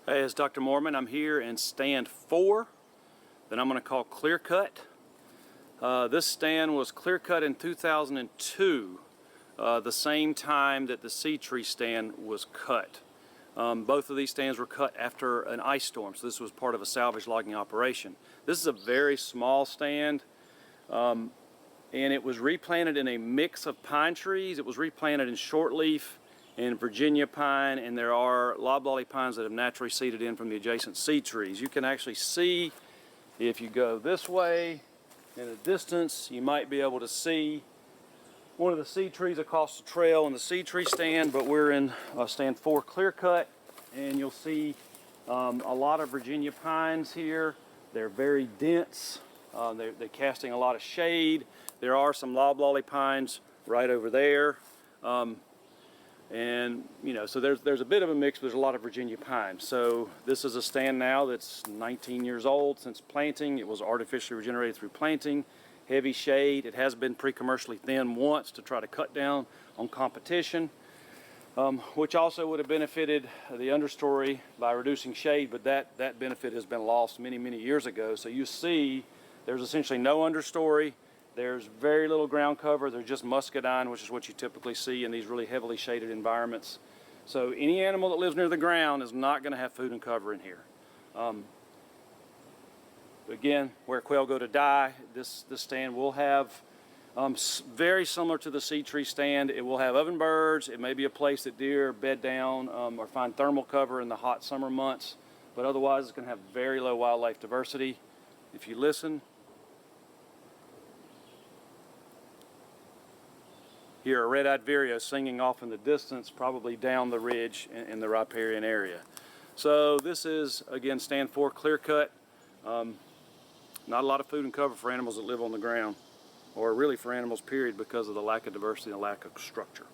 Hey, it's Dr. Mormon. I'm here in stand 4 that I'm going to call Clearcut. This stand was clear-cut in 2002, the same time that the sea tree stand was cut. Both of these stands were cut after an ice storm, so this was part of a salvage logging operation. This is a very small stand, and it was replanted in a mix of pine trees. It was replanted in shortleaf and Virginia pine, and there are lobolly pines that have naturally seeded in from the adjacent sea trees. You can actually see, if you go this way in the distance, you might be able to see one of the sea trees across the trail in the sea tree stand, but we're in stand 4 Clearcut, and you'll see a lot of Virginia pines here. They're very dense. They're casting a lot of shade. There are some lobolly pines right over there. And so there's a bit of a mix, but there's a lot of Virginia pine. So this is a stand now that's 19 years old since planting. It was artificially regenerated through planting. Heavy shade. It has been pre-commercially thinned once to try to cut down on competition, which also would have benefited the understory by reducing shade, but that benefit has been lost many years ago. So you see there's essentially no understory. There's very little ground cover. There's just muscadine, which is what you typically see in these really heavily shaded environments. So any animal that lives near the ground is not going to have food and cover in here. Again, where quail go to die, this stand will have, very similar to the sea tree stand, it will have oven birds. It may be a place that deer bed down or find thermal cover in the hot summer months, but otherwise it's going to have very low wildlife diversity. If you listen, hear a red-eyed vireo singing off in the distance, probably down the ridge in the riparian area. So this is, again, stand 4 Clearcut. Not a lot of food and cover for animals that live on the ground, or really for animals, period, because of the lack of diversity and the lack of structure.